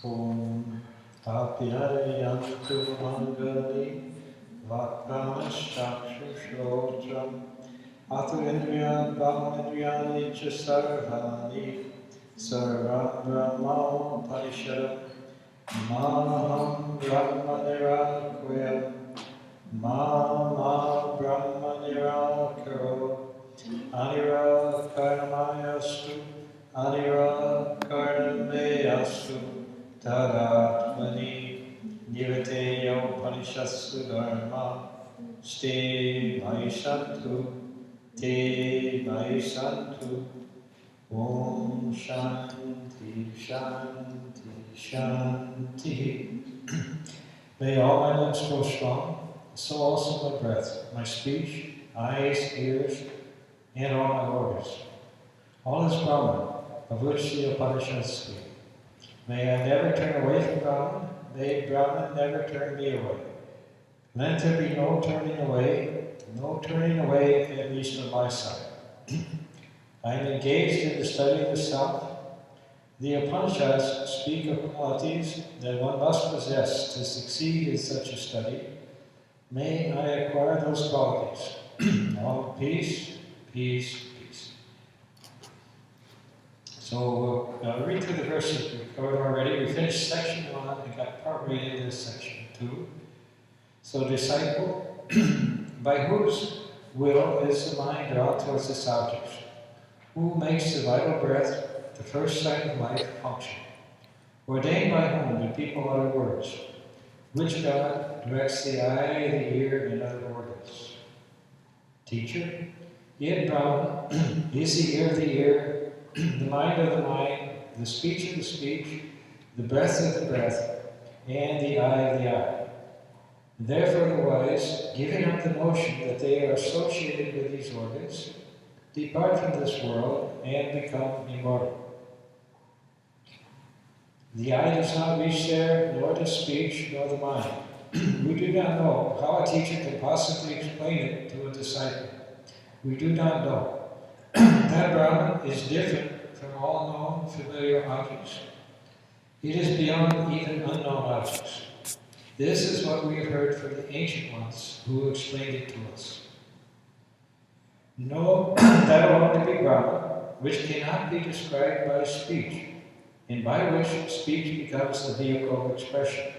Om Apyayantu Mangali Vakramashakshushrotram Atu Indriyan Brahmendriyani Sarvani Sarvam Brahma Upanishad Maham Brahma Nirakaya Ma Brahma Nirakaro Anira Karamayastu Anira Karamayastu Tadatmani Nivateya Upanishadsu Dharma Ste Vaishantu Te Vaisantu Om Shanti Shanti Shanti. May all my limbs grow strong, so also my breath, my speech, eyes, ears, and all my organs. All is Brahman, of which the Upanishads speak. May I never turn away from Brahman, may Brahman never turn me away. Let there be no turning away, at least on my side. I am engaged in the study of the self. The Upanishads speak of qualities that one must possess to succeed in such a study. May I acquire those qualities. All peace, peace, peace. So we'll read through the verses we've covered already. We finished section 1 and got partway into section 2. So disciple, by whose will is the mind drawn towards its object? Who makes the vital breath, the first sign of life, function? Ordained by whom do people utter words? Which God directs the eye, the ear, and other organs? Teacher, in Brahman is the ear of the ear, the mind of the mind, the speech of the speech, the breath of the breath, and the eye of the eye. Therefore the wise, giving up the notion that they are associated with these organs, depart from this world and become immortal. The eye does not reach there, nor does speech, nor the mind. We do not know how a teacher can possibly explain it to a disciple. We do not know. That Brahman is different from all known familiar objects. It is beyond even unknown objects. This is what we have heard from the ancient ones who explained it to us. Know that alone to be Brahman, which cannot be described by speech, and by which speech becomes the vehicle of expression.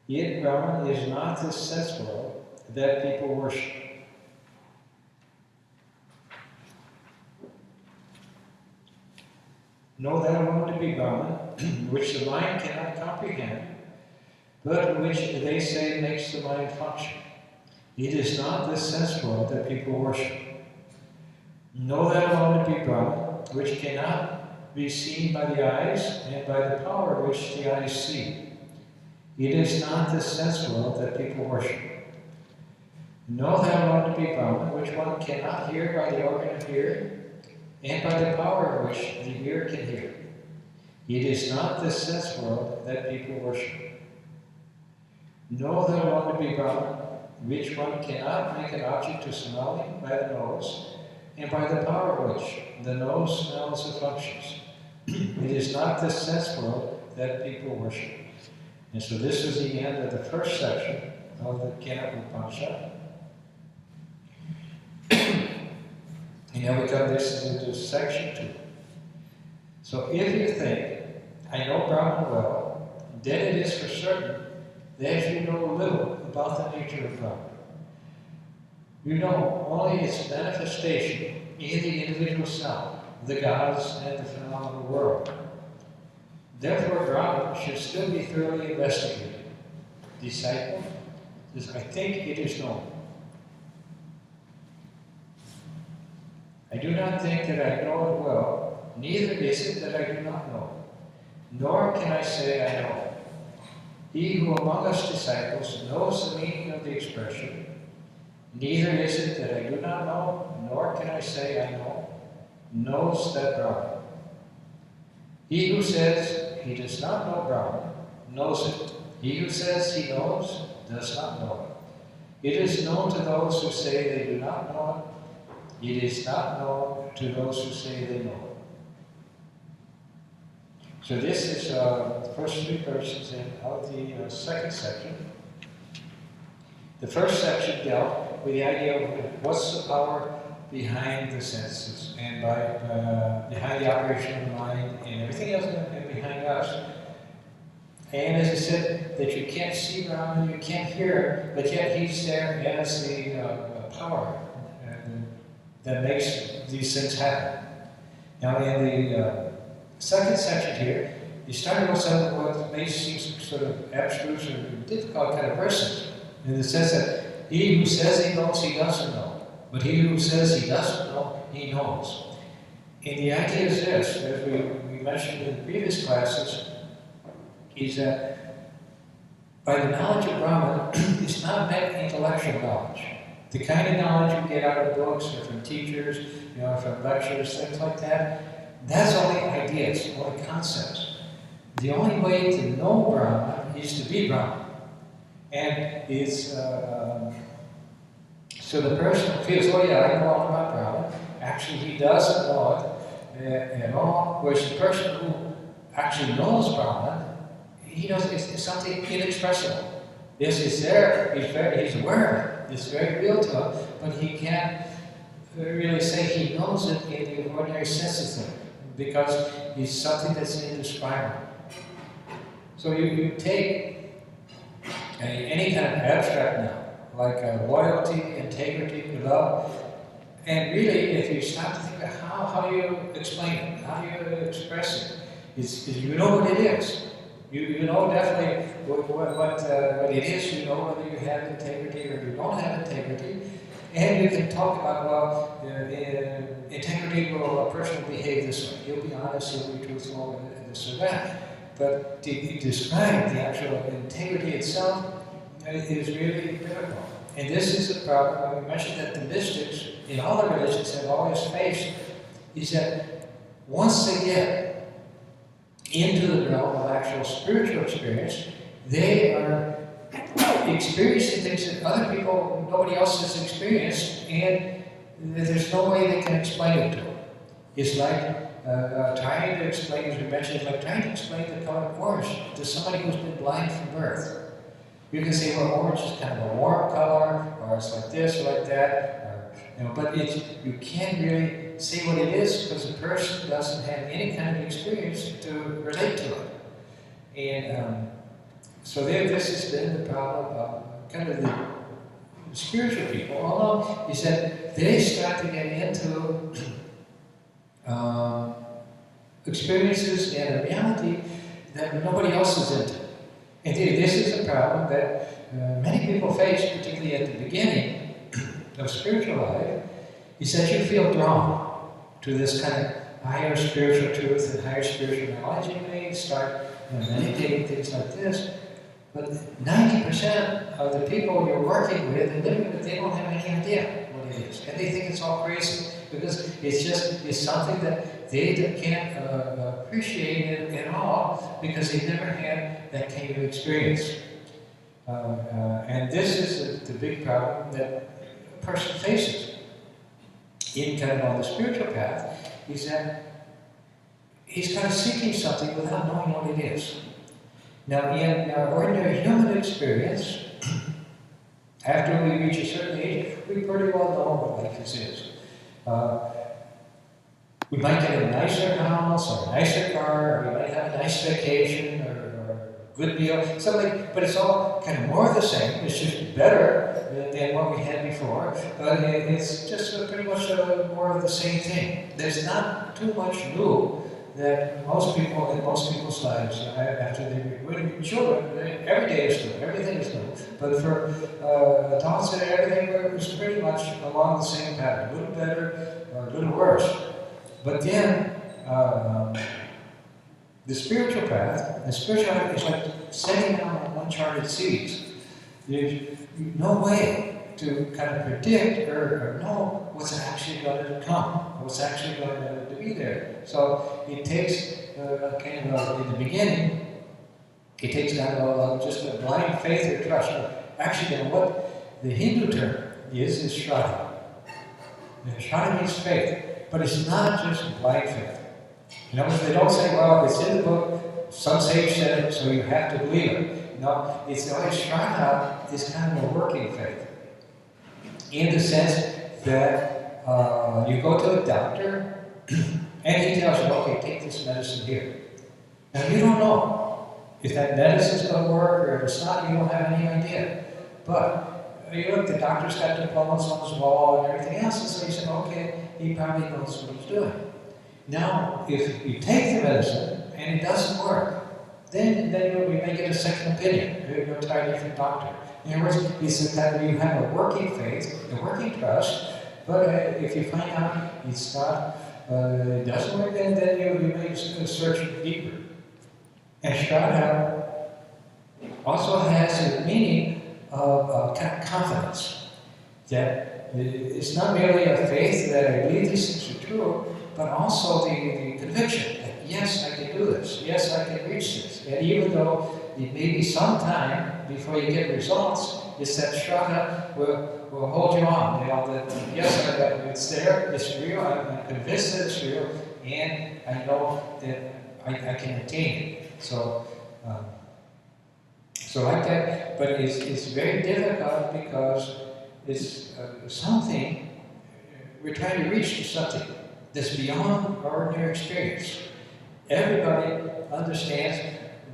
Yet Brahman is not this sense world that people worship. Know that alone to be Brahman, which the mind cannot comprehend, but which they say makes the mind function. It is not this sense world that people worship. Know that alone to be Brahman, which cannot be seen by the eyes and by the power which the eyes see. It is not this sense world that people worship. Know that alone to be Brahman, which one cannot hear by the organ of hearing, and by the power which the ear can hear. It is not this sense world that people worship. Know that alone to be Brahman, which one cannot make an object to smelling by the nose, and by the power which the nose smells the functions. It is not this sense world that people worship. And so this is the end of the first section of the Kena Upanishad. And now we come this into section 2. So if you think, I know Brahman well, then it is for certain that you know little about the nature of Brahman. You know only its manifestation in the individual self, the gods, and the phenomenal world. Therefore, Brahman should still be thoroughly investigated. Disciple, I think it is known. I do not think that I know it well, neither is it that I do not know, nor can I say I know. He who among us disciples knows the meaning of the expression, neither is it that I do not know, nor can I say I know, knows that Brahman. He who says he does not know Brahman knows it. He who says he knows does not know it. It is known to those who say they do not know it. It is not known to those who say they know it. So this is the first three verses of the second section. The first section dealt with the idea of what's the power behind the senses and behind the operation of the mind and everything else behind us. And as I said, that you can't see Brahman, you can't hear, but yet he's there as the power that makes these things happen. Now in the second section here, he started with some what may seem sort of abstruse or difficult kind of verses. In the sense that he who says he knows, he doesn't know. But he who says he doesn't know, he knows. And the idea is this, as we mentioned in previous classes, is that by the knowledge of Brahman, it's not meant intellectual knowledge. The kind of knowledge you get out of books or from teachers, from lectures, things like that, that's only ideas, only concepts. The only way to know Brahman is to be Brahman. And it's, so the person feels, oh yeah, I know all about Brahman. Actually, he doesn't know it at all. Whereas the person who actually knows Brahman, he knows it's something inexpressible. This is there, he's aware of it, it's very real to him, but he can't really say he knows it in the ordinary sense of things, because it's something that's indescribable. So you take any kind of abstract noun, like loyalty, integrity, love, and really, if you start to think about how do you explain it, how do you express it, is you know what it is. You know definitely what it is, you know whether you have integrity or you don't have integrity, and you can talk about, well, integrity, well, a person will behave this way, he'll be honest, he'll be truthful, and this or that. But to describe the actual integrity itself is really difficult. And this is the problem. We mentioned that the mystics in all the religions have always faced, is that once they get into the realm of actual spiritual experience, they are experiencing things that other people, nobody else has experienced, and there's no way they can explain it to them. It's like trying to explain, as we mentioned, it's like trying to explain the color of orange to somebody who's been blind from birth. You can say, well, orange is kind of a warm color, or it's like this or like that, or, but you can't really say what it is because the person doesn't have any kind of experience to relate to it. And so this has been the problem of kind of the spiritual people, although he said they start to get into experiences and a reality that nobody else is into. Indeed, this is a problem that many people face, particularly at the beginning of spiritual life. He says you feel drawn to this kind of higher spiritual truth and higher spiritual knowledge. You may start meditating, things like this, but 90% of the people you're working with and living with, they don't have any idea what it is. And they think it's all crazy because it's something that they can't appreciate it at all because they never had that kind of experience. And this is the big problem that a person faces in kind of on the spiritual path, is that he's kind of seeking something without knowing what it is. Now, in our ordinary human experience, after we reach a certain age, we pretty well know what life is. We might get a nicer house, or a nicer car, or we might have a nice vacation, or a good meal, something, but it's all kind of more of the same. It's just better than what we had before, but it's just pretty much more of the same thing. There's not too much new that most people in most people's lives, after when children, every day is new, everything is new. But for adults, everything was pretty much along the same pattern, a little better or a little worse. But then the spiritual path is like setting down uncharted seas. There's no way to kind of predict or know what's actually going to come, what's actually going to be there. So it takes kind of, in the beginning, it takes kind of just a blind faith or trust. Actually, what the Hindu term is Shraddha. Shraddha means faith, but it's not just blind faith. In other words, they don't say, well, it's in the book, some sage said it, so you have to believe it. No, it's always Shraddha is kind of a working faith. In the sense that you go to a doctor, and he tells you, okay, take this medicine here. Now, you don't know if that medicine's going to work, or if it's not, you don't have any idea. But you look, the doctor's got diplomas on his wall and everything else, and so you say, okay, he probably knows what he's doing. Now, if you take the medicine and it doesn't work, then you may get a second opinion. You'll try a different doctor. In other words, it's kind of, you have a working faith, a working trust, but if you find out it's not, it doesn't work, then you may search deeper. And Shraddha also has a meaning of kind of confidence. That it's not merely a faith that I believe these things are true, but also the conviction that yes, I can do this, yes, I can reach this. And even though it may be some time before you get results, it's that Shraddha will hold you on. You know, that yes, it's there, it's real, I'm convinced that it's real, and I know that I can attain it. So like that, but it's very difficult because it's something, we're trying to reach to something that's beyond our ordinary experience. Everybody understands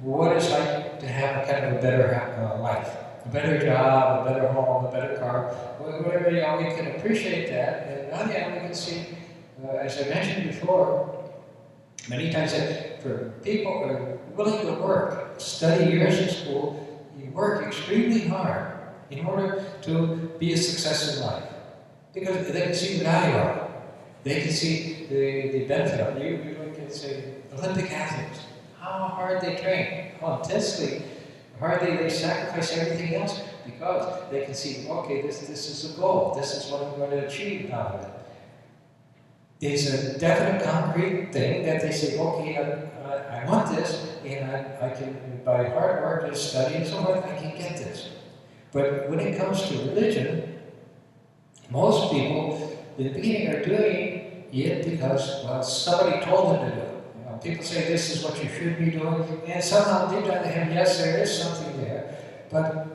what it's like to have a kind of a better life, a better job, a better home, a better car, whatever, you know, we can appreciate that. And on the other hand, we can see, as I mentioned before, many times that for people who are willing to work, study years in school, you work extremely hard in order to be a success in life. Because they can see the value of it. They can see the benefit of it. You look at, say, Olympic athletes, how hard they train, how intensely hard they sacrifice everything else, because they can see, okay, this is a goal, this is what I'm going to achieve out of it. It's a definite concrete thing that they say, okay, I want this, and I can, by hard work and study and so forth, I can get this. But when it comes to religion, most people in the beginning are doing it because, well, somebody told them to do it. You know, people say this is what you should be doing, and somehow deep down they have, yes, there is something there, but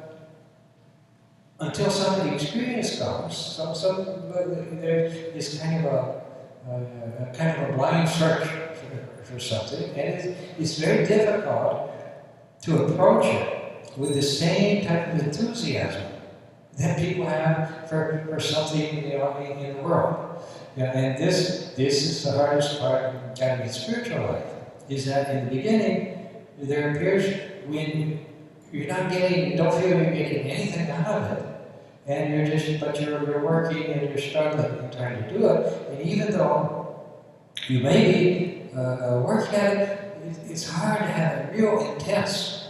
until some of the experience comes, there is kind of a blind search for something, and it's very difficult to approach it with the same type of enthusiasm that people have for something, you know, in the world. Yeah, and this is the hardest part of kind of spiritual life, is that in the beginning, there appears when you're not getting, you don't feel you're getting anything out of it, and you're working and you're struggling and trying to do it, and even though you may be working at it, it's hard to have a real intense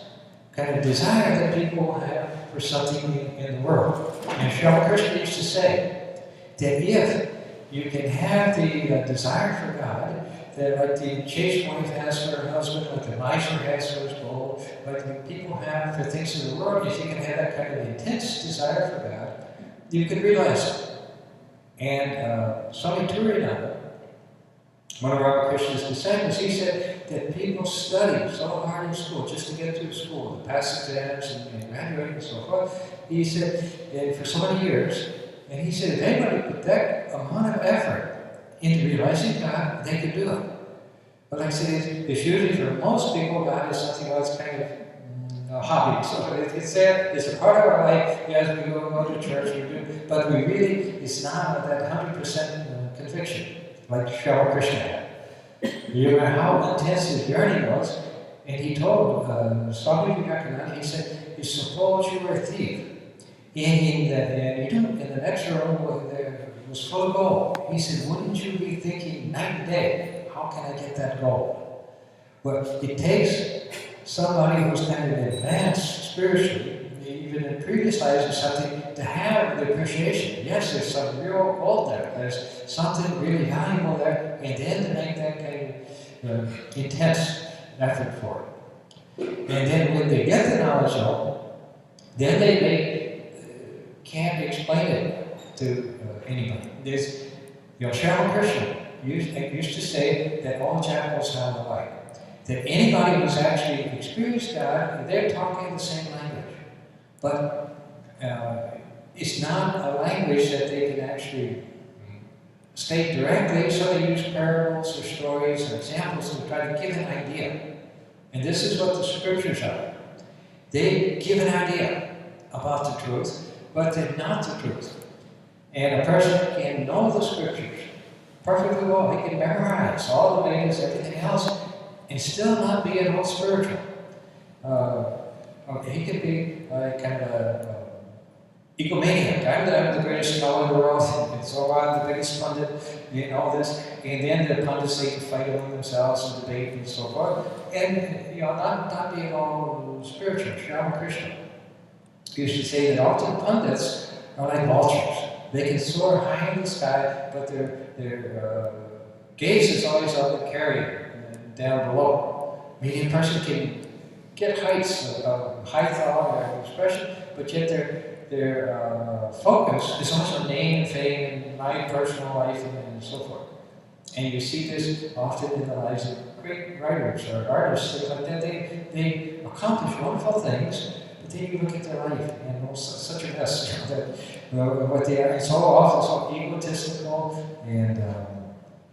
kind of desire that people have for something in the world. And Sri Krishna used to say that if you can have the desire for God, that like the chaste wife has for her husband, like the miser has for his gold, like the people have for things in the world, if you can have that kind of intense desire for God, you can realize it. And Swami Varadananda, one of Ramakrishna's disciples, he said that people study so hard in school just to get through school, to pass exams and graduate and so forth. He said, and for so many years, and he said, if anybody put that amount of effort into realizing God, they could do it. But like I said, it's usually for most people, God is something that's kind of a hobby. So it's there, it's a part of our life. Yes, we go to church, we do, but we really, it's not that 100% conviction, like Sri Krishna had. You know how intense his yearning was, and he told Swami Vivekananda, he said, suppose you were a thief, and in the next room there was full of gold. He said, wouldn't you be thinking night and day, how can I get that gold? Well, it takes somebody who's kind of advanced spiritually, even in previous lives or something, to have the appreciation. Yes, there's some real gold there. There's something really valuable there, and then to make that kind of intense effort for it. And then when they get the knowledge of it, then they can't explain it to anybody. There's, Sri Krishna, used to say that all jackals sound alike. That anybody who's actually experienced God, they're talking the same language. But it's not a language that they can actually state directly, so they use parables or stories or examples to try to give an idea. And this is what the scriptures are. They give an idea about the truth, but they're not the truth. And a person can know the scriptures perfectly well. He can memorize all the Vedas, everything else, and still not be at all spiritual. He could be kind of a egomaniac. I'm the greatest scholar in the world, and so on, the biggest pundit, and all this. And then the pundits, they fight among themselves and debate and so forth. And, not being all spiritual. Sri Ramakrishna used to say that often pundits are like vultures. They can soar high in the sky, but their gaze is always on the carrier down below. Meaning a person can get heights of high thought or expression, but yet their focus is also name and fame and my personal life and so forth. And you see this often in the lives of great writers or artists, things like that. They accomplish wonderful things, but then you look at their life and it's such a mess. What they are so often so egotistical. And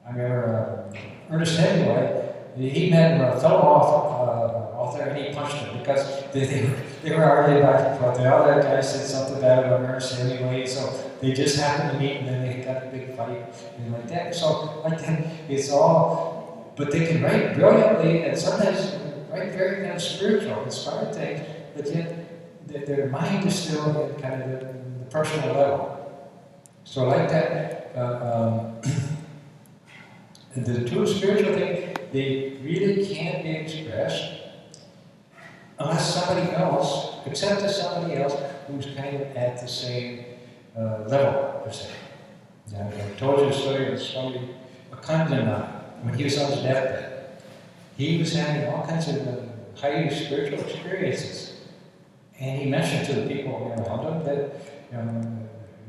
I remember Ernest Hemingway, he met a fellow author and he punched him because they were arguing back and forth. The other guy said something bad about Ernest Hemingway, so they just happened to meet and then they got a big fight and like that. So like that, it's all, but they can write brilliantly and sometimes write very kind of spiritual, inspired things, but yet their mind is still at kind of the personal level. So like that, the true spiritual thing, they really can't be expressed unless somebody else, except to somebody else who's kind of at the same level, per se. Now, I told you a story of Swami Varadananda when he was on his deathbed. He was having all kinds of highly spiritual experiences. And he mentioned to the people around him that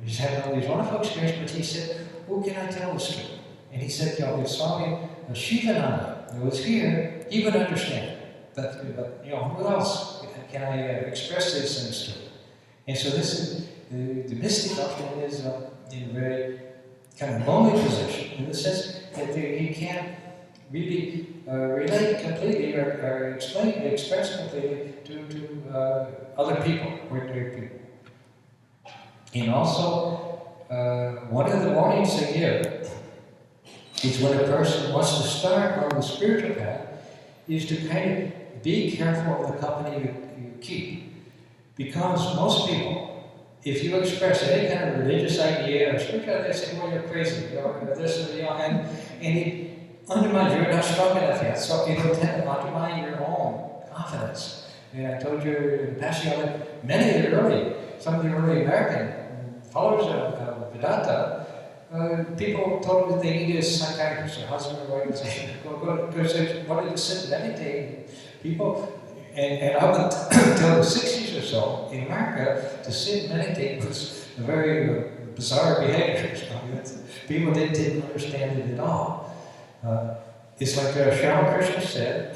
he's having all these wonderful experiences, but he said, who can I tell this to? And he said, if Swami Shivananda was here, he would understand. But who else can I express these things to? And so this is, the mystic often is in a very kind of lonely position, in the sense that he can't really relate completely or express completely to other people, ordinary people. And also, one of the warnings they give is when a person wants to start on the spiritual path, is to kind of be careful of the company you keep. Because most people, if you express any kind of religious idea or spiritual, they say, well, you're crazy, and it undermines, you're not strong enough yet, so it'll tend to undermine your own confidence. And I told you in passing on that some of the early American followers of Vedanta, people told me they needed a psychiatrist, a husband or wife, because they wanted to sit and meditate. People, and up until the 60s or so, in America, to sit and meditate was a very bizarre behavior. People didn't understand it at all. It's like Sri Ramakrishna said,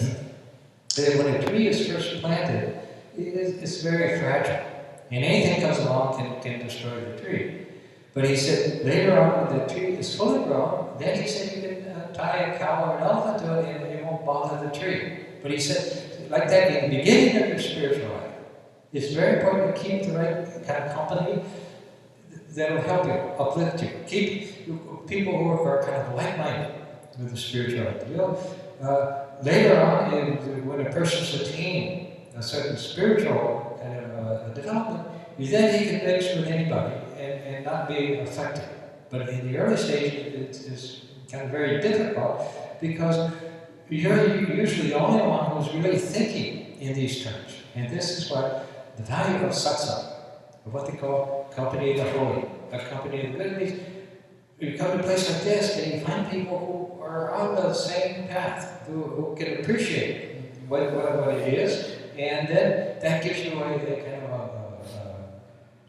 that when a tree is first planted, it's very fragile. And anything comes along can destroy the tree. But he said, later on, when the tree is fully grown, then he said you can tie a cow or an elephant to it and it won't bother the tree. But he said, like that, in the beginning of your spiritual life, it's very important to keep the right kind of company that will help you, uplift you. Keep people who are kind of like-minded with the spiritual ideal. Later on, when a person's attained a certain spiritual kind of development, then he can mix with anybody and not be affected. But in the early stage, it's kind of very difficult because you're usually the only one who's really thinking in these terms. And this is what the value of satsang, of what they call company of the holy, a company of the good. You come to a place like this and you find people who are on the same path, who can appreciate what it is, and then that gives you a kind of a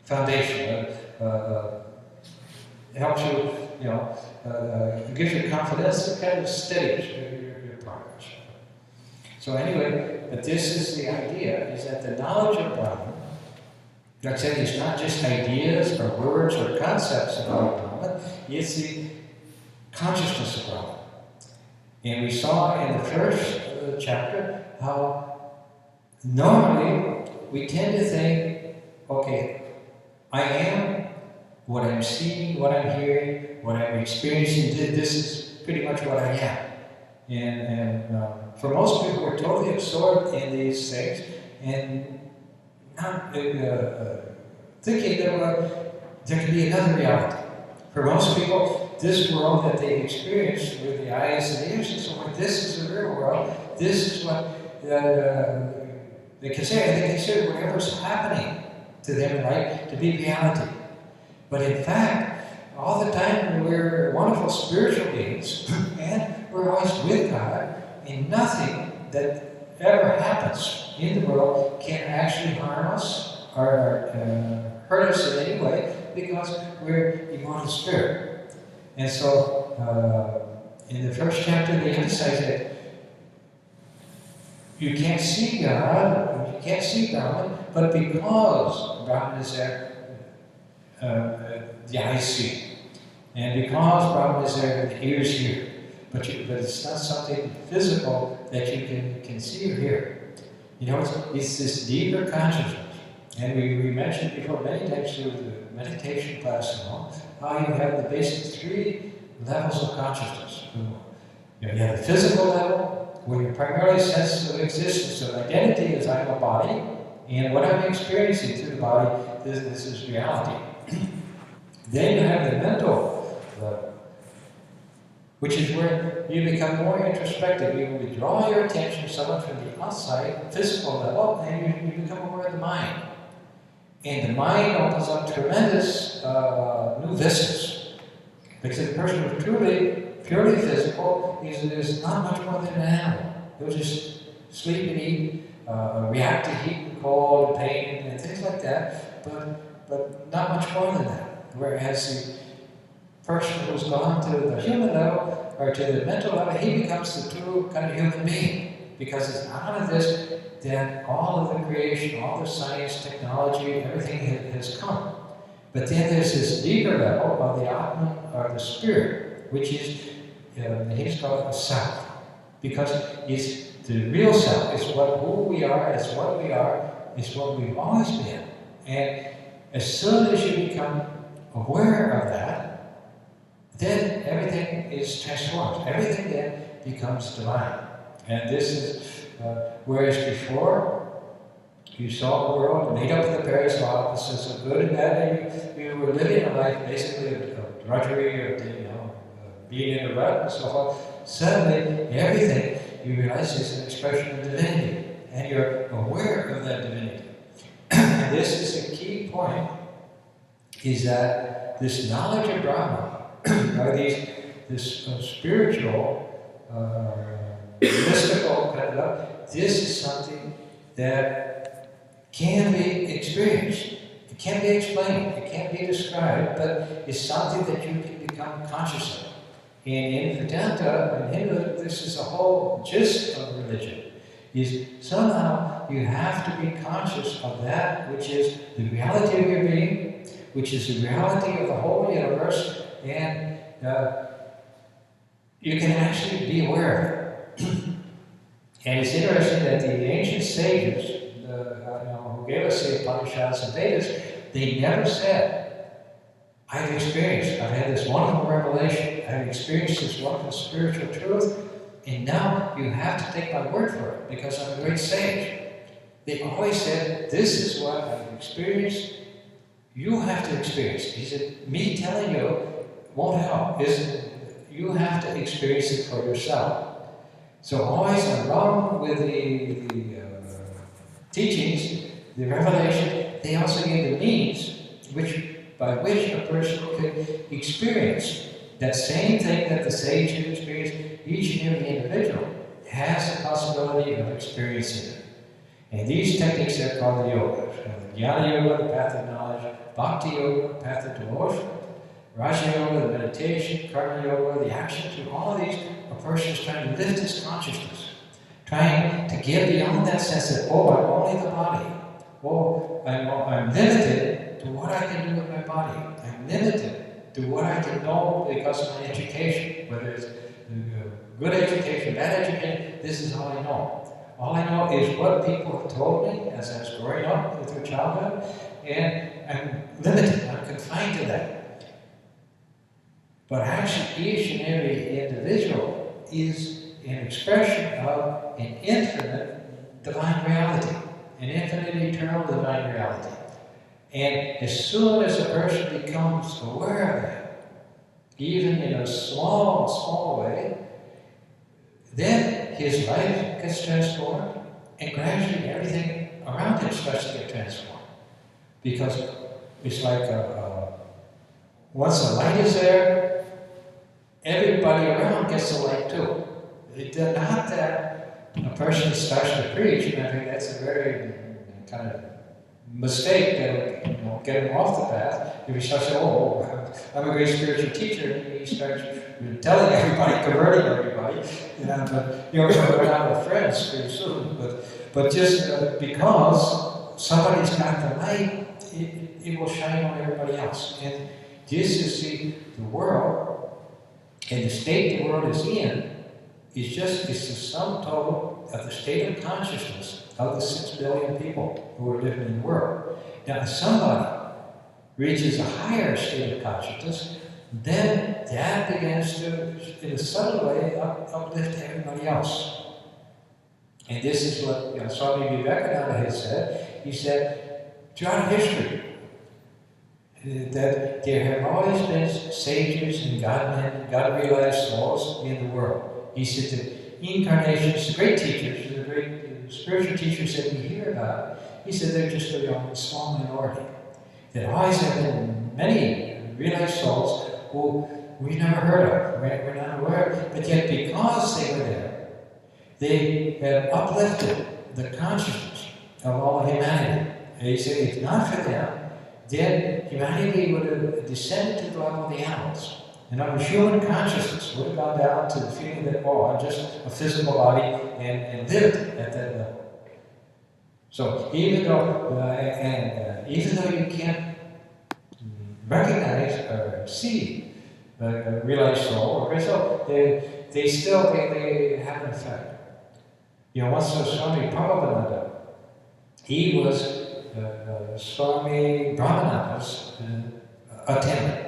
foundation, helps you, gives you confidence and kind of steadies your progress. So anyway, but this is the idea, is that the knowledge of Brahman, like I said, it's not just ideas or words or concepts about Brahman, it's the consciousness of Brahman. And we saw in the first chapter how normally we tend to think, okay, I am what I'm seeing, what I'm hearing, what I'm experiencing, this is pretty much what I am. And for most people, we're totally absorbed in these things and not thinking that there can be another reality. For most people, this world that they experience with the eyes and ears and so on, this is the real world. This is what they consider. And they consider whatever's happening to them in life to be reality. But in fact, all the time we're wonderful spiritual beings, and we're always with God, and nothing that ever happens in the world can actually harm us or hurt us in any way, because we're immortal spirit. And so, in the first chapter, they emphasize that you can't see God, you can't see Brahman, but because Brahman is there, the eyes see. And because Brahman is there, the ears hear. But it's not something physical that you can see or hear. It's this deeper consciousness. And we mentioned before many times through the meditation class and all, how you have the basic 3 levels of consciousness. You have the physical level, where your primarily sense of existence, of identity is I'm a body, and what I'm experiencing through the body, this is reality. Then you have the mental level, which is where you become more introspective. You withdraw your attention somewhat from the outside, physical level, and you become aware of the mind. And the mind opens up tremendous new vistas. Because the person who's purely physical is not much more than an animal. He'll just sleep and eat, react to heat and cold, pain, and things like that, but not much more than that. Whereas the person who's gone to the human level, or to the mental level, he becomes the true kind of human being. Because it's out of this that all of the creation, all the science, technology, everything has come. But then there's this deeper level of the Atman, or the spirit, which is, he's called the self. Because it's the real self, it's who we are, it's what we are, it's what we've always been. And as soon as you become aware of that, then everything is transformed. Everything then becomes divine. And this is, whereas before, you saw the world made up of the various opposites of good and bad, and you were living a life basically of drudgery, being in a rut and so forth. Suddenly, everything you realize is an expression of divinity, and you're aware of that divinity. And this is a key point, is that this knowledge of Brahman, or this spiritual, mystical kind of, this is something that can be experienced. It can't be explained, it can't be described, but it's something that you can become conscious of. And in Vedanta, in Hinduism, this is the whole gist of religion, is somehow you have to be conscious of that which is the reality of your being, which is the reality of the whole universe, and you can actually be aware of it. And it's interesting that the ancient sages, who gave us the Upanishads and Vedas, they never said, I've had this wonderful revelation, I've experienced this wonderful spiritual truth, and now you have to take my word for it, because I'm a great sage. They always said, this is what I've experienced, you have to experience. He said, me telling you won't help. You have to experience it for yourself. So always along with the teachings, the revelation, they also give the means by which a person can experience that same thing that the sage has experienced. Each and every individual has the possibility of experiencing it. And these techniques are called the yogas. Jnana Yoga, the path of knowledge; Bhakti Yoga, the path of devotion; Raja Yoga, the meditation, Karma Yoga, the action through all of these, a person is trying to lift his consciousness, trying to get beyond that sense that, oh, I'm only the body. Oh, I'm limited to what I can do with my body. I'm limited to what I can know because of my education, whether it's good education, bad education, this is all I know. All I know is what people have told me as I was growing up with their childhood, and I'm limited, I'm confined to that. But actually, each and every individual is an expression of an infinite divine reality, an infinite eternal divine reality. And as soon as a person becomes aware of that, even in a small way, then his life gets transformed, and gradually everything around him starts to get transformed. Because it's like once the light is there, everybody around gets the light too. It's not that a person starts to preach, and I think that's a very kind of mistake that will get him off the path. If he starts saying, oh, I'm a great spiritual teacher, and he starts telling everybody, converting everybody, but we're not with friends pretty soon. But just because somebody's got the light, it will shine on everybody else. And just to see the world and the state the world is in it's the sum total of the state of consciousness of the 6 billion people who are living in the world. Now, if somebody reaches a higher state of consciousness, then that begins to, in a subtle way, uplift everybody else. And this is what Swami Vivekananda has said. He said, throughout history, that there have always been sages and God-men, God-realized souls in the world. He said that incarnations, great teachers, the great spiritual teachers that we hear about, he said they're just a small minority. There always have been many realized souls who we never heard of, we're not aware of, but yet because they were there, they have uplifted the consciousness of all humanity. And he said if not for them, then humanity would have descended to the level of the animals. And our human consciousness would have gone down to the feeling that, oh, I'm just a physical body and lived at that level. So even though you can't recognize or see a realized soul or great soul, they still have an effect. Once Swami Varadananda, he was Swami Brahmananda's attendant,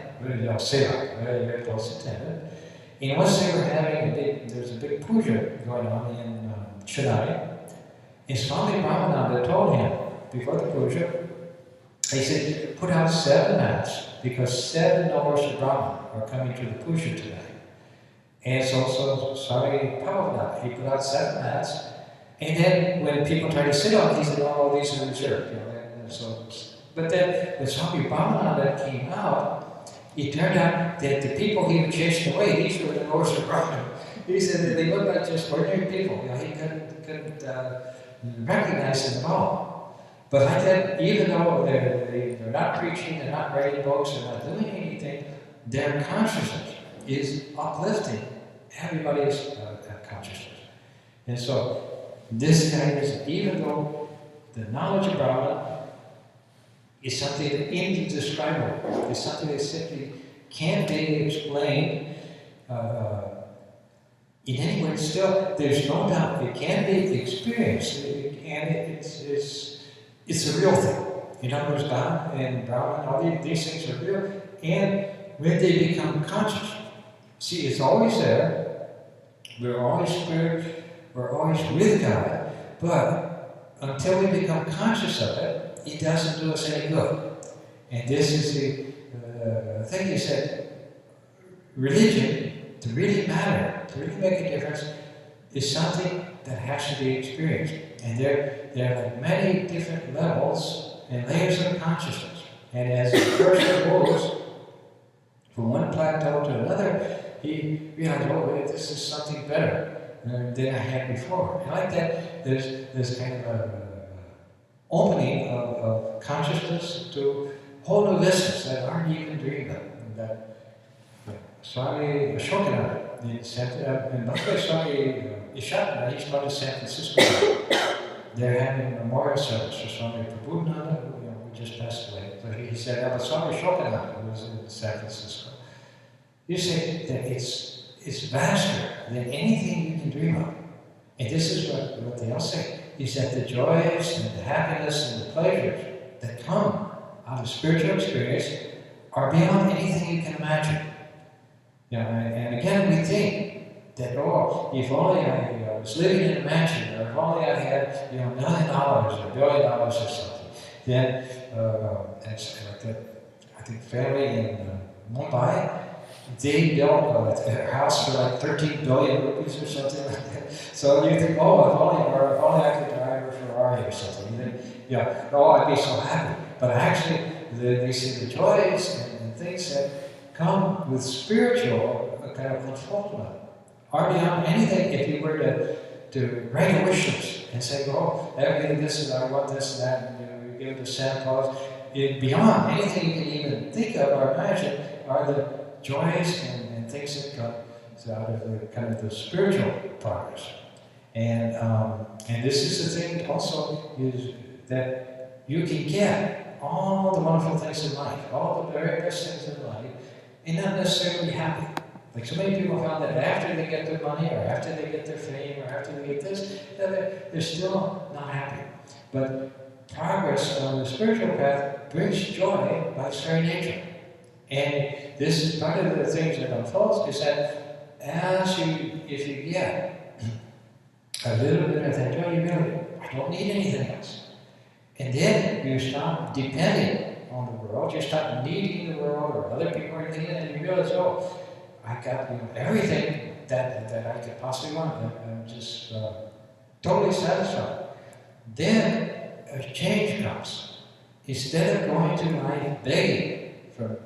seva, very close attendant. And once they were having there's a big puja going on in Chennai, and Swami Brahmananda told him before the puja, he said, put out 7 mats, because 7 numbers of Brahman are coming to the puja tonight. And so Swami Varadananda, he put out 7 mats, and then when people tried to sit on it, he said, oh, these are reserved. But then when Swami Varadananda came out, it turned out that the people he was chasing away, these were the lords of Brahman. He said that they looked like just ordinary people. He couldn't recognize them at all. But like that, even though they're not preaching, they're not writing books, they're not doing anything, their consciousness is uplifting everybody's consciousness. And so this guy is, even though the knowledge of Brahman is something that indescribable, is something that simply can't be explained in any way. Still, there's no doubt it can be experienced, and it's a real thing. In other words, God and Brahman, all these things are real, and when they become conscious, see, it's always there. We're always spirit, we're always with God, but until we become conscious of it, it doesn't do us any good. And this is the thing he said, religion, to really matter, to really make a difference, is something that has to be experienced. And there are like many different levels and layers of consciousness. And as the person goes from one plateau to another, he realized, oh, wait, this is something better than I had before. And like that, there's kind of a opening of consciousness to whole new vistas that aren't even dreamed of. that Swami Shokananda, and by the way, Swami Ishatana, he's gone to San Francisco. They're having a memorial service for Swami Prabhupada, who just passed away. So he said, but Swami Shokananda, who was in San Francisco, you say that it's vaster than anything you can dream of. And this is what they all say, is that the joys and the happiness and the pleasures that come out of spiritual experience are beyond anything you can imagine. And again, we think that, if only I was living in a mansion, or if only I had, $1 million or $1 billion or something, then, it's like that, I think family in Mumbai, they built a house for like 13 billion rupees or something like that. So you think, if only I could drive a Ferrari or something. You think, I'd be so happy. But actually, they say the joys and things that come with spiritual kind of unfoldment are beyond anything. If you were to write a wish list and say, everything this and I want this and that, and you give it to Santa Claus, beyond anything you can even think of or imagine are the joys and things that come out of the kind of the spiritual progress. And this is the thing also, is that you can get all the wonderful things in life, all the very best things in life, and not necessarily be happy. Like so many people found that after they get their money, or after they get their fame, or after they get this, they're still not happy. But progress on the spiritual path brings joy by its very nature. And this is part of the things that unfolds, is that if you get a little bit of that joy, you really, I don't need anything else. And then you stop depending on the world, you stop needing the world or other people or anything, and you realize, I got everything that I could possibly want. I'm just totally satisfied. Then a change comes. Instead of going to life begging from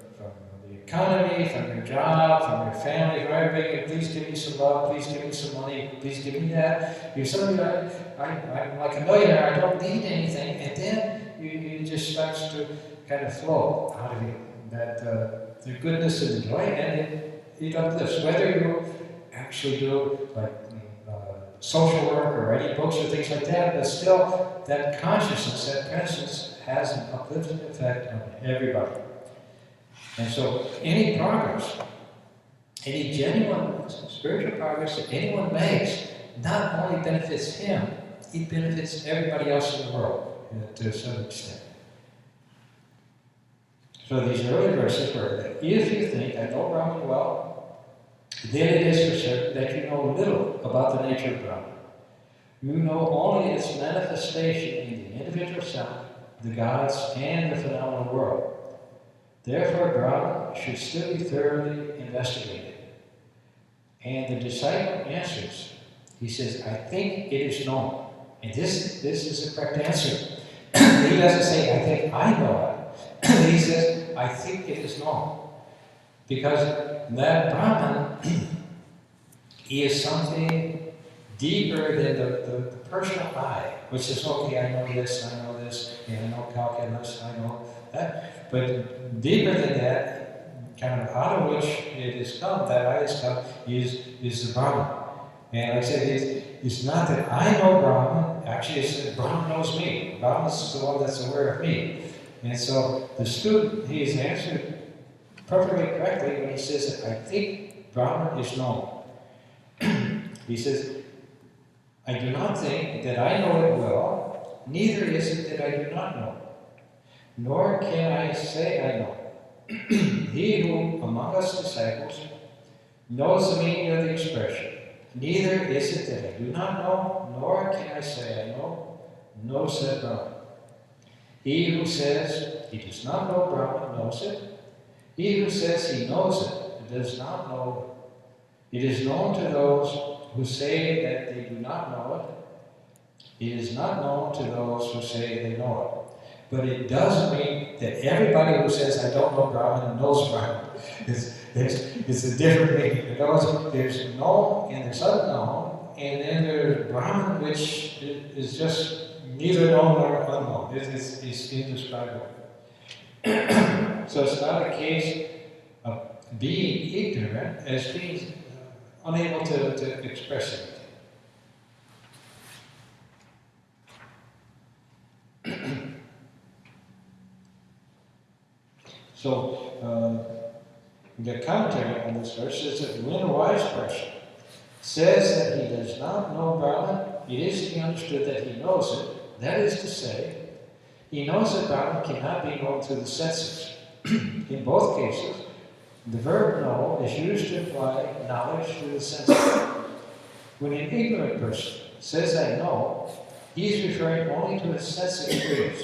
the economy, from your job, from your family, from everybody, please give me some love, please give me some money, please give me that. You're suddenly I'm like a millionaire, I don't need anything, and then you just starts to kind of flow out of you. That the goodness and the joy, and you don't this. Whether you actually do like social work or writing books or things like that, but still that consciousness, that presence has an uplifting effect on everybody. And so any progress, any genuine spiritual progress that anyone makes, not only benefits him, it benefits everybody else in the world to a certain extent. So these early verses were that if you think I know Brahman well, then it is for certain that you know little about the nature of Brahman. You know only its manifestation in the individual self, the gods, and the phenomenal world. Therefore, Brahman should still be thoroughly investigated. And the disciple answers. He says, I think it is known. And this is the correct answer. He doesn't say, I think I know it. He says, I think it is known. Because that Brahman is something deeper than the personal I, which is, okay, I know this, and I know calculus, I know that. But deeper than that, kind of out of which it has come, that I has come, is the Brahman. And like I said, it's not that I know Brahman, actually it's that Brahman knows me. Brahman is the one that's aware of me. And so the student, he has answered perfectly correctly when he says that I think Brahman is known. He says, I do not think that I know it well, neither is it that I do not know it, nor can I say I know it. He who among us disciples knows the meaning of the expression, neither is it that I do not know, nor can I say I know, knows said Brahman. He who says he does not know Brahman knows it. He who says he knows it does not know it. It is known to those who say that they do not know it. It is not known to those who say they know it. But it doesn't mean that everybody who says I don't know Brahman knows Brahman. It's a different meaning. There's known and there's unknown, and then there's Brahman, which is just neither known nor unknown. It's indescribable. So it's not a case being ignorant as being unable to express it. So, the commentary on this verse is that when a wise person says that he does not know Brahman, it is to be understood that he knows it. That is to say, he knows that Brahman cannot be known through the senses. In both cases, the verb know is used to imply knowledge through the senses. When an ignorant person says I know, he is referring only to his sense experience.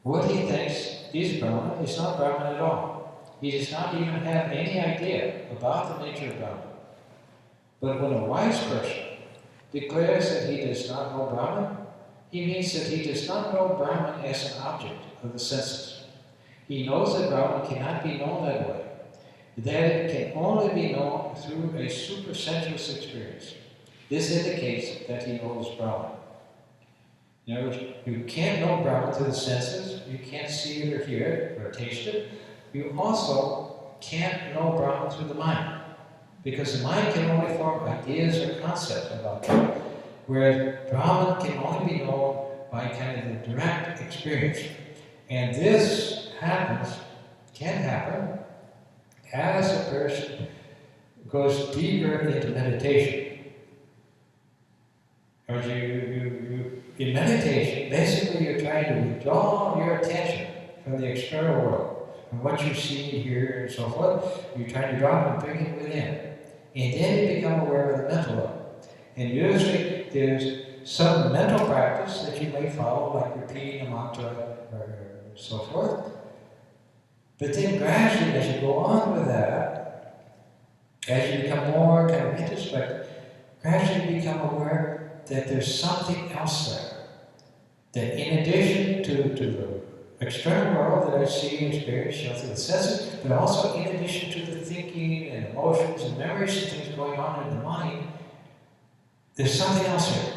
What he thinks is Brahman is not Brahman at all. He does not even have any idea about the nature of Brahman. But when a wise person declares that he does not know Brahman, he means that he does not know Brahman as an object of the senses. He knows that Brahman cannot be known that way, that it can only be known through a supersensuous experience. This indicates that he knows Brahman. In other words, you can't know Brahman through the senses, you can't see it or hear it or taste it. You also can't know Brahman through the mind, because the mind can only form ideas or concepts about Brahman, whereas Brahman can only be known by kind of the direct experience. And this can happen, as a person goes deeper into meditation. Or in meditation, basically you're trying to withdraw your attention from the external world, from what you see and hear and so forth. You're trying to drop and bring it within. And then you become aware of the mental world. And usually there's some mental practice that you may follow, like repeating a mantra or so forth. But then gradually, as you go on with that, as you become more kind of introspective, gradually you become aware that there's something else there. That in addition to the external world that I see and experience, through the senses, but also in addition to the thinking and emotions and memories and things going on in the mind, there's something else here.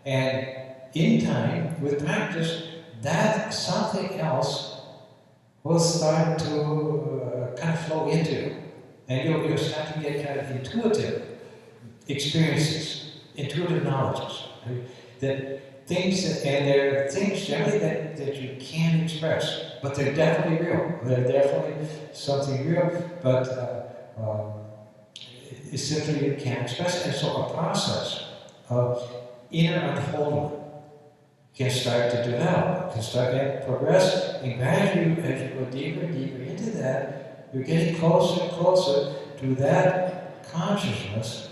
And in time, with practice, that something else will start to kind of flow into. And you'll start to get kind of intuitive experiences, intuitive knowledges. Right? That things, and they're things generally that you can't express, but they're definitely real. They're definitely something real, but it's simply you can't express it. And so a process of inner unfoldment can start to develop, can start to progress, and gradually, as you go deeper and deeper into that, you're getting closer and closer to that consciousness,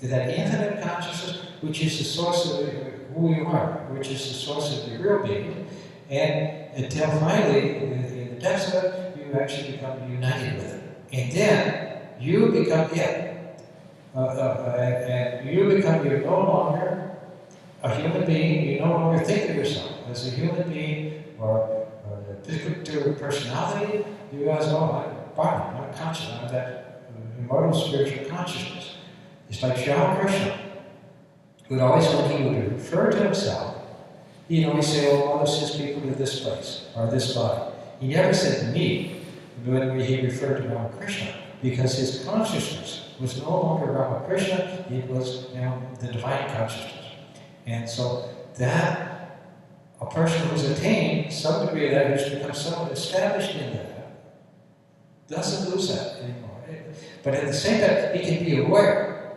to that infinite consciousness, which is the source of who you are, which is the source of your real being, and until finally, in the depths of it, you actually become united with it. And then, you become it. And you're no longer a human being. You no longer think of yourself as a human being or a particular personality. You realize, oh, I'm body, I'm conscious, I'm that immortal spiritual consciousness. It's like Sri Krishna would always, when he would refer to himself, he'd always say, oh, all of his people to this place or this body. He never said me when he referred to Ramakrishna, because his consciousness was no longer Ramakrishna, it was the divine consciousness. And so that, a person who's attained some degree of that, who's become somewhat established in that, doesn't lose that anymore. But at the same time, he can be aware.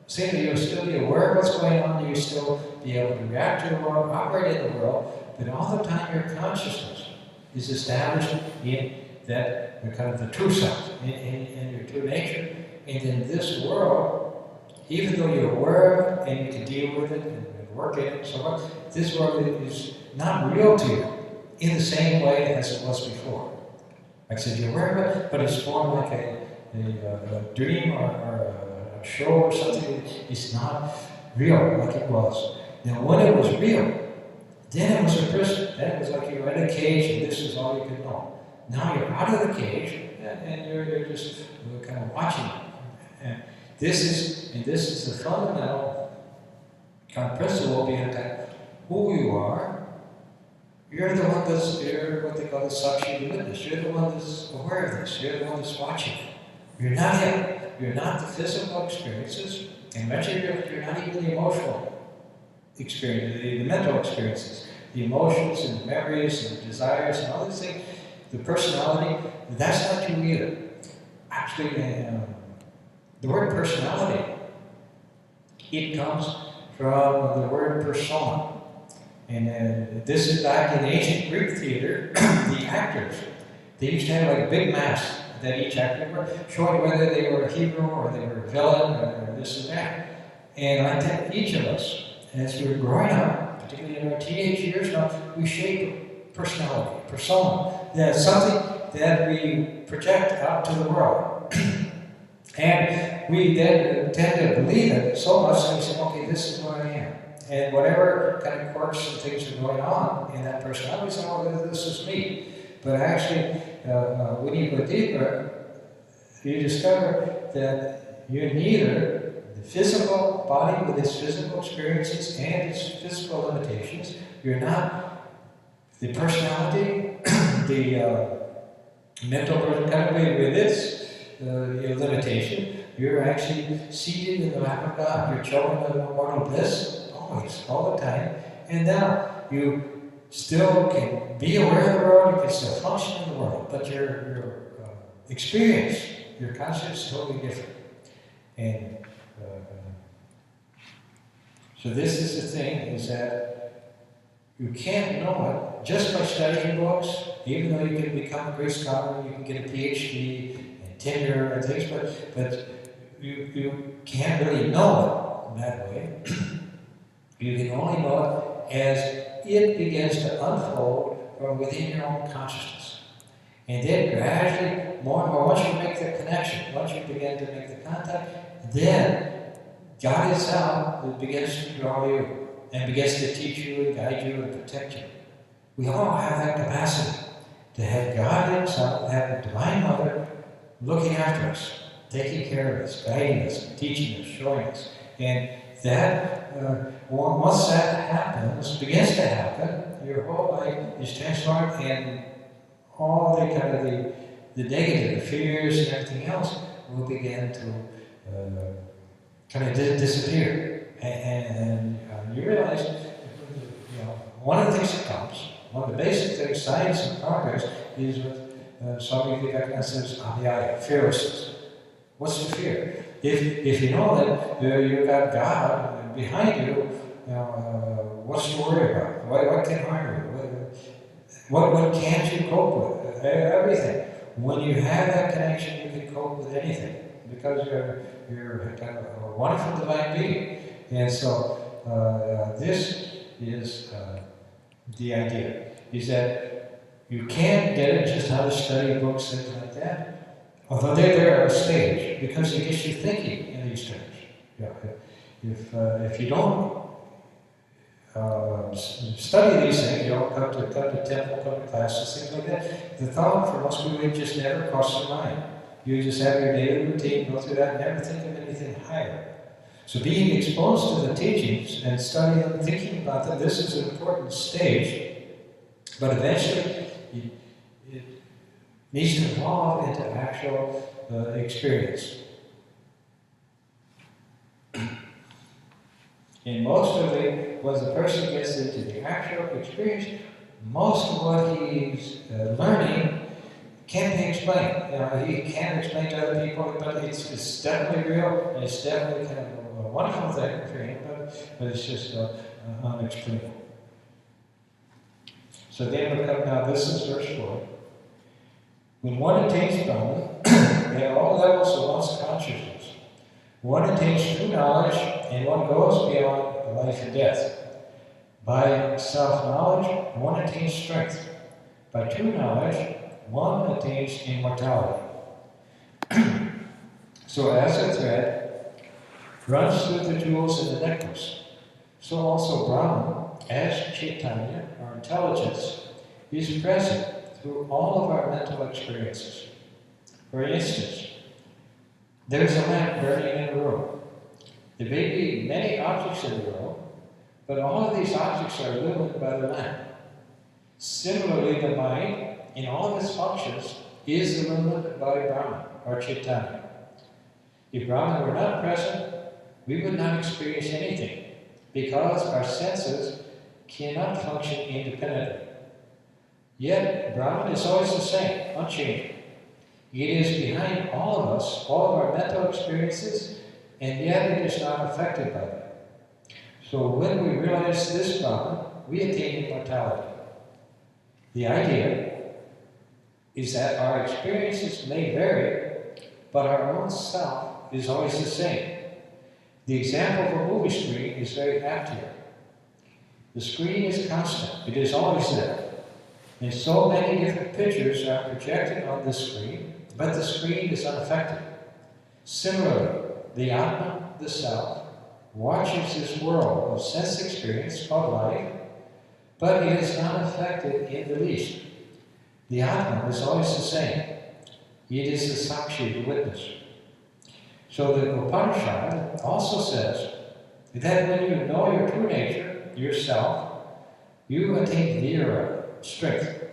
Say that you'll still be aware of what's going on, you'll still be able to react to the world, operate in the world, but all the time your consciousness is established in that kind of the true self, in your true nature. And in this world, even though you're aware of it and you can deal with it and work in it and so on, this world is not real to you in the same way as it was before. Like I said, you're aware of it, but it's formed like a dream or a show or something. It's not real like it was. Now, when it was real, then it was a prison. Then it was like you were in a cage and this is all you could know. Now you're out of the cage and you're just kind of watching it. And this is the fundamental kind of principle behind that. Who you are You're the one you're what they call the Sakshi witness. You're the one that's aware of this. You're the one that's watching it. You're not him. You're not the physical experiences, and eventually you're not even the emotional experience, the mental experiences, the emotions and memories and desires and all these things, the personality, that's not you either. Actually, the word personality, it comes from the word persona. And this is back in the ancient Greek theater, the actors, they used to have like big masks that each actor wore, showing whether they were a hero or they were a villain or this and that. And I think each of us, as we're growing up, particularly in our teenage years now, we shape a personality, a persona. That's something that we project out to the world. And we then tend to believe it so much that we say, okay, this is what I am. And whatever kind of quirks and things are going on in that personality, we say, oh, this is me. But actually, when you go deeper, you discover that you're neither the physical body with its physical experiences and its physical limitations. You're not the personality, the mental personality with its limitation. You're actually seated in the lap of God. You're children of immortal bliss, always, all the time. And now you still can be aware of the world, you can still function in the world, but your experience, your consciousness is totally different. And so this is the thing, is that you can't know it just by studying books, even though you can become a great scholar, you can get a PhD and tenure and things, but you can't really know it that way. You can only know it as it begins to unfold from within your own consciousness. And then gradually, more and more, once you make the connection, once you begin to make the contact, then God itself begins to draw you and begins to teach you and guide you and protect you. We all have that capacity to have God himself, have the Divine Mother looking after us, taking care of us, guiding us, teaching us, showing us. And that, once that happens, begins to happen, your whole life is transformed, and all the kind of the negative, the fears and everything else will begin to kind of disappear. And you realize, one of the things that comes, one of the basic things, science and progress, is what Swami Vivekananda says, abhyaya, fearlessness. What's the fear? If you know that you've got God behind you, what's to worry about? What can harm you? What can't you cope with? Everything. When you have that connection, you can cope with anything, because you're kind of a wonderful divine being. And so this is the idea, is that you can't get it just how to study books, things like that. Although they're a stage, because it gets you thinking in these terms. Yeah. If you don't study these things, come to temple, come to classes, things like that, the thought for most people just never crosses your mind. You just have your daily routine, go through that, and never think of anything higher. So being exposed to the teachings and studying them, thinking about them, this is an important stage, but eventually it needs to evolve into actual experience. And most of it, when the person gets into the actual experience, most of what he's learning can't be explained. He can't explain to other people, but it's definitely real, and it's definitely kind of a wonderful thing for him, but it's just unexplainable. So then we come now, this is verse 4. When one attains Brahman, at all levels of one's consciousness, one attains true knowledge, and one goes beyond life and death. By self-knowledge, one attains strength. By true knowledge, one attains immortality. So as a thread runs through the jewels in the necklace, so also Brahman, as Chaitanya, our intelligence, is present through all of our mental experiences. For instance, there's a lamp burning in a room. There may be many objects in the room, but all of these objects are illumined by the lamp. Similarly, the mind, in all of its functions, is illuminated by Brahman, or Chaitanya. If Brahman were not present, we would not experience anything, because our senses cannot function independently. Yet, Brahman is always the same, unchanging. It is behind all of us, all of our mental experiences, and yet it is not affected by them. So when we realize this Brahman, we attain immortality. The idea is that our experiences may vary, but our own self is always the same. The example of a movie screen is very apt here. The screen is constant, it is always there. And so many different pictures are projected on the screen, but the screen is unaffected. Similarly, the Atma, the self, watches this world of sense experience called life, but it is not affected in the least. The Atma is always the same. It is the Sakshi, the witness. So the Upanishad also says that when you know your true nature, yourself, you attain vira, strength.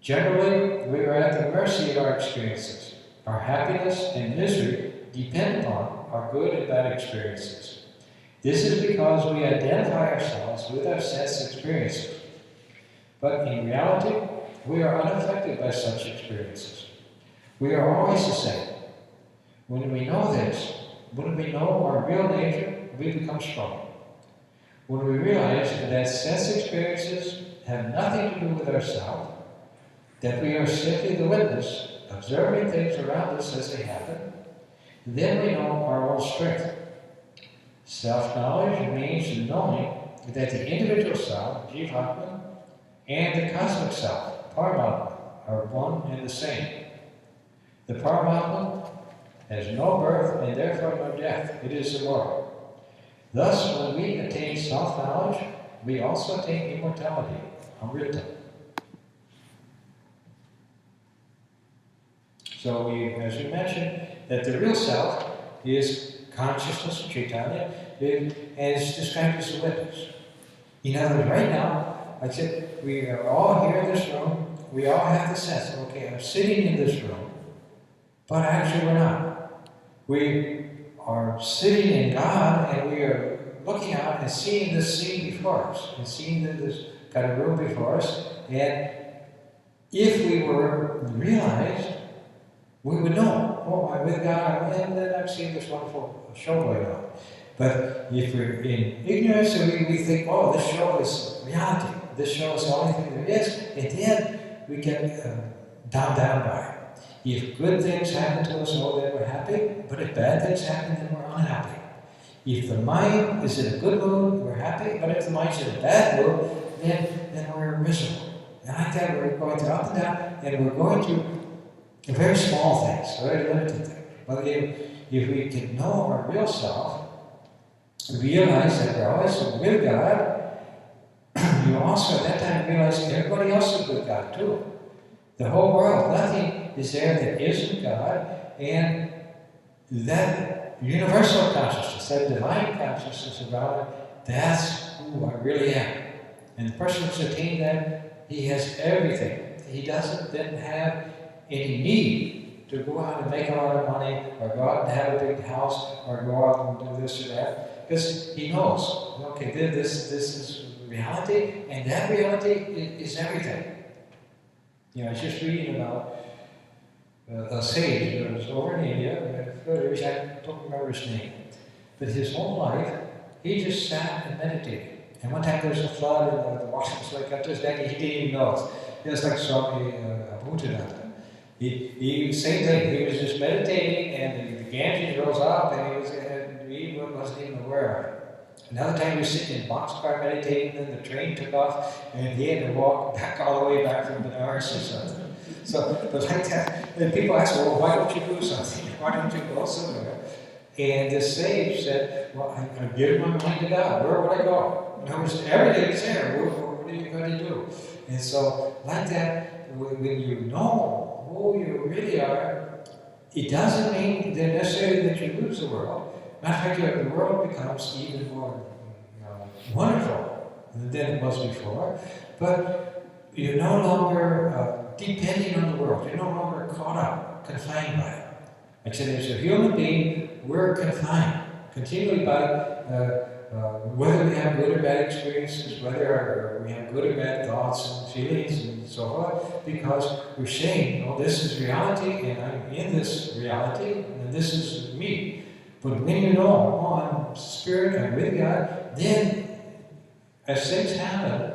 Generally, we are at the mercy of our experiences. Our happiness and misery depend upon our good and bad experiences. This is because we identify ourselves with our sense experiences. But in reality, we are unaffected by such experiences. We are always the same. When we know this, when we know our real nature, we become strong. When we realize that sense experiences have nothing to do with ourselves, that we are simply the witness, observing things around us as they happen, then we know our own strength. Self-knowledge means knowing that the individual self, Jivatma, and the cosmic self, Paramatma, are one and the same. The Paramatma has no birth and therefore no death. It is immortal. Thus, when we attain self-knowledge, we also attain immortality, Amrita. So as we mentioned, that the real self is consciousness, Chaitanya, and it's described as a witness. In other words, right now, I said, we are all here in this room, we all have the sense, okay, I'm sitting in this room, but actually we're not. We are sitting in God, and we are looking out and seeing this scene before us, and seeing this kind of room before us, and if we were realized, we would know, oh, I'm with God, and then I'm seeing this wonderful show going on. But if we're in ignorance, we think, oh, this show is reality. This show is the only thing there is. And then we get down by it. If good things happen to us, oh, then we're happy. But if bad things happen, then we're unhappy. If the mind is in a good mood, we're happy. But if the mind's in a bad mood, then we're miserable. And like that, we're going to up and down, and we're going to very small things, very limited things. But if we can know our real self, realize that we're always with God, you also at that time realize everybody else is with God too. The whole world, nothing is there that isn't God, and that universal consciousness, that divine consciousness about it, that's who I really am. And the person who's attained that, he has everything. He didn't have any need to go out and make a lot of money, or go out and have a big house, or go out and do this or that, because he knows, okay, this is reality, and that reality is everything. You know, I was just reading about a sage who was over in India, I don't remember his name, but his whole life, he just sat and meditated. And one time there was a flood, and the water was like up to his neck, and he didn't even know it. It was like Swami Varadananda. He same thing. He was just meditating, and the Ganges rose up, and he wasn't even aware of it. Another time he was sitting in a boxcar meditating, and then the train took off, and he had to walk back all the way back from Benares or something. So, but like that, and people ask, well, why don't you do something? Why don't you go somewhere? And the sage said, well, I give my mind to God. Where would I go? In other words, everything's there. What are you going to do? And so, like that, when you know who you really are, it doesn't mean that necessarily that you lose the world. Matter of fact, the world becomes even more wonderful than it was before. But you're no longer depending on the world. You're no longer caught up, confined by it. Like I said, as a human being, we're confined continually by whether we have good or bad experiences, whether we have good or bad thoughts and feelings and so forth, because we're saying, oh, this is reality, and I'm in this reality, and this is me. But when you know, oh, I'm spirit, I'm with God, then as things happen,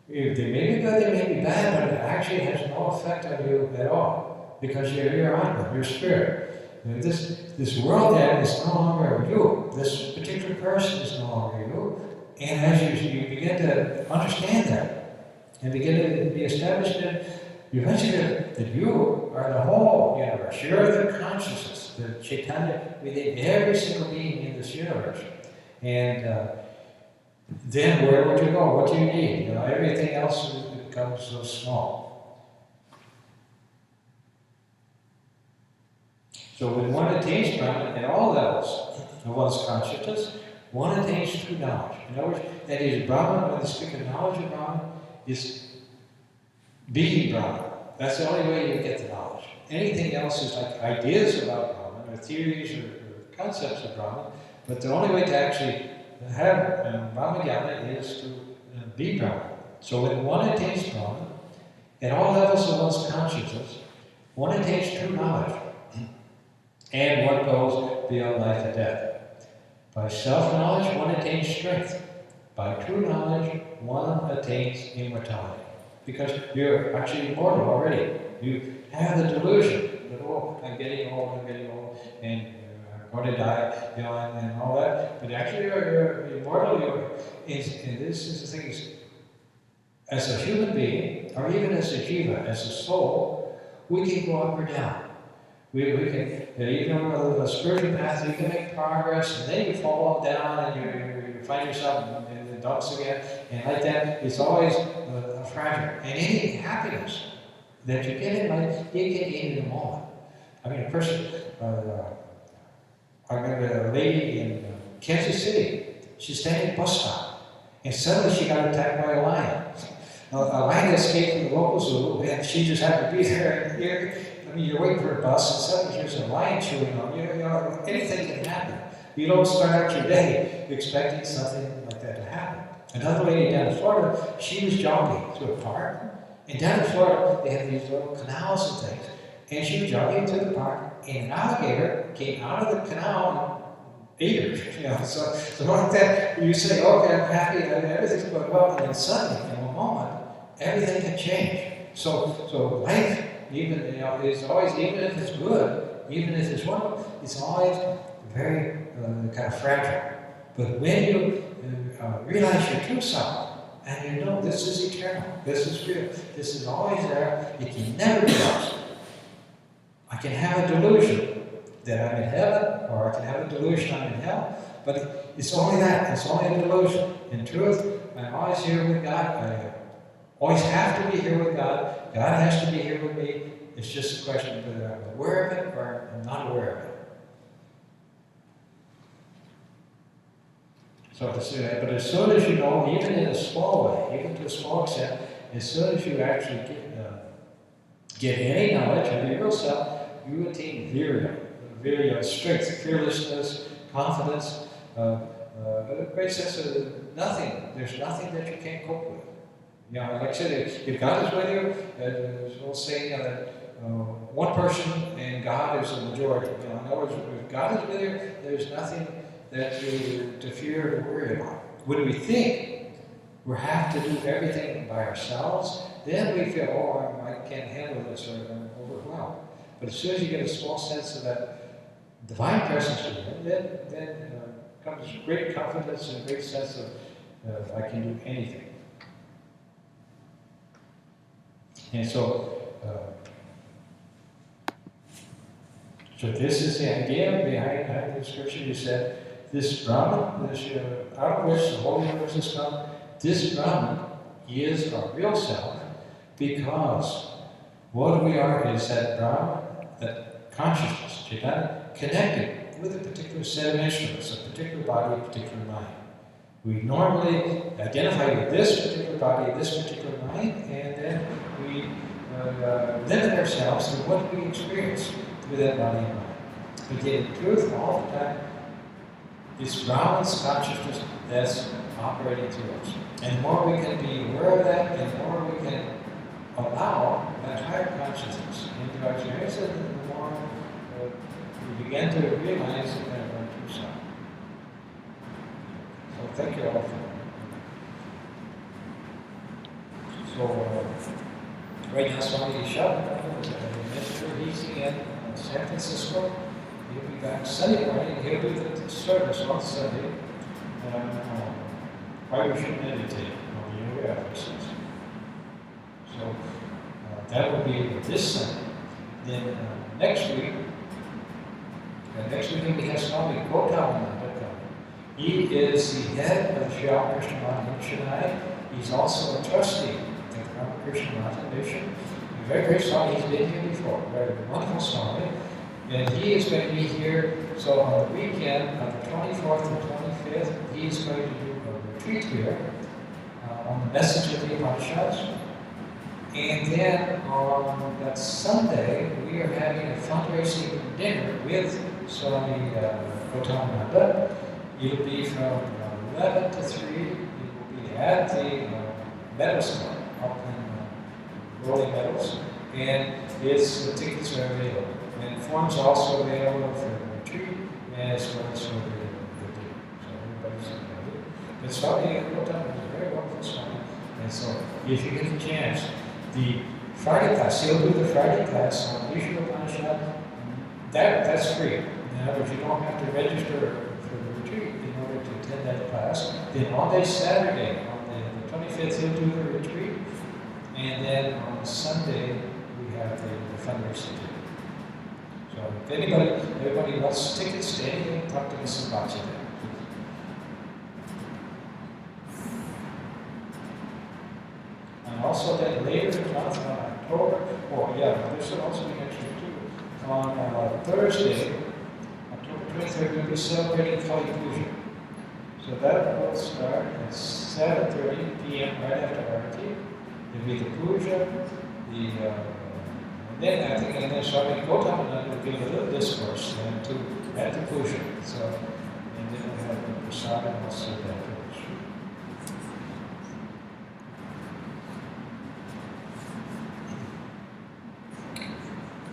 they may be good, they may be bad, but it actually has no effect on you at all, because you're Atma, you're spirit. This world then is no longer you. This particular person is no longer you. And as you begin to understand that, and begin to be established in, you eventually that you are the whole universe. You're the consciousness, the Chaitanya within every single being in this universe. And then where would you go? What do you need? Everything else becomes so small. So when one attains Brahman at all levels of one's consciousness, one attains true knowledge. In other words, that is, Brahman, when they speak of knowledge of Brahman, is being Brahman. That's the only way you get the knowledge. Anything else is like ideas about Brahman, or theories or concepts of Brahman, but the only way to actually have Brahmajnana is to be Brahman. So when one attains Brahman, at all levels of one's consciousness, one attains true knowledge. And one goes beyond life and death. By self-knowledge, one attains strength. By true knowledge, one attains immortality. Because you're actually immortal already. You have the delusion that, oh, I'm getting old, and I'm going to die, and all that. But actually, you're immortal. And this is the thing: is, as a human being, or even as a jiva, as a soul, we can go up or down. We can, even on the spiritual path, you can make progress, and then you fall down, and you find yourself in the dumps again, and like that, it's always fragile. And any happiness that you get in life, you get in a moment. I mean, a person, I remember a lady in Kansas City, she's standing at a bus stop, and suddenly she got attacked by a lion. A lion escaped from the local zoo, and she just happened to be there. You're waiting for a bus, and suddenly there's a lion chewing on you. Anything can happen. You don't start out your day expecting something like that to happen. Another lady down in Florida, she was jogging through a park, and down in Florida, they have these little canals and things, and she was jogging through the park, and an alligator came out of the canal and ate her. So like that, you say, okay, I'm happy, everything's going well, and then suddenly, in a moment, everything can change. So life, even is always, even if it's good, even if it's wonderful, it's always very kind of fragile. But when you realize your true self, and you know this is eternal, this is real, this is always there, it can never be lost. I can have a delusion that I'm in heaven, or I can have a delusion I'm in hell, but it's only that, it's only a delusion. In truth, I'm always here with God. I always have to be here with God. God has to be here with me. It's just a question of whether I'm aware of it or I'm not aware of it. So to say that, but as soon as you know, even in a small way, even to a small extent, as soon as you actually get any knowledge of your real self, you attain virya, strength, fearlessness, confidence, a great sense of nothing. There's nothing that you can't cope with. Like I said, if God is with you, there's an old saying that one person and God is the majority. In other words, if God is with you, there's nothing that you to fear or worry about. When we think we have to do everything by ourselves, then we feel, oh, I can't handle this, or I'm overwhelmed. But as soon as you get a small sense of that divine presence with you, then comes great confidence and a great sense of I can do anything. And so this is the idea behind the scripture. You said, this Brahman, out of which the whole universe has come, this Brahman is our real self, because what we are is that Brahman, that consciousness, Chaitanya, connected with a particular set of instruments, a particular body, a particular mind. We normally identify with this particular body, this particular mind, and then we limit ourselves to what we experience with that body and mind. But yet, in truth, all the time, it's Brahman's consciousness that's operating through us. And the more we can be aware of that, and the more we can allow that higher consciousness into our experience, the more we begin to realize that our true self. So thank you all for that. So right now, Swami Varadananda, as I mentioned, he's in San Francisco. He'll be back Sunday morning. He'll do the service on Sunday. Why we should meditate on the yoga exercises. So that will be this Sunday. Then next week we have Swami Varadananda coming. He is the head of the Sri Ramakrishna Math in Chennai. He's also a trustee of the Ramakrishna Math Mission. Very great Swami. He's been here before. Very wonderful Swami. And he is going to be here, so on the weekend, on the 24th and 25th, he's going to do a retreat here on the message of the Upanishads. And then on that Sunday, we are having a fundraising dinner with Swami Varadananda. It'll be from 11 to 3. It will be at the Meadows Club up in Rolling Meadows. And the tickets are available. And forms also available for the retreat as well as for the dinner. So everybody's invited. But Swami Varadananda is a very wonderful Swami. And so if you get the chance, the Friday class, he'll do the Friday class on Isha Upanishad. That's free. In other words, you don't have to register for the retreat in order to attend that class. Then on day Saturday, on the 25th, he'll do the retreat. And then on Sunday, we have the fundraising dinner. So if everybody wants tickets to anything, talk to Mrs. Bachi there. And also then later in the month, on October, this will also be next week too. On Thursday, October 23rd, we'll be celebrating Kali Puja. So that will start at 7:30 p.m. right after Arati. There'll be the puja, then I think Swami Varadananda will give a little discourse then too at the puja. So, and then we'll have the prasadam also afterwards.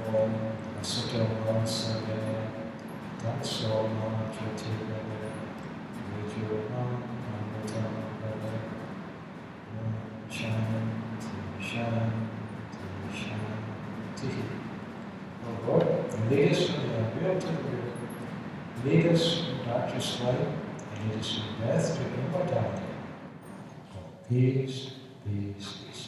Om Asito Vansave Tanso Mama Chatirave Vijurvam Amritam Bhave Shanti Shanti Shanti. Oh Lord, lead us from the real to the real. Lead us from darkness to light, and lead us from death to immortality. So peace, peace, peace.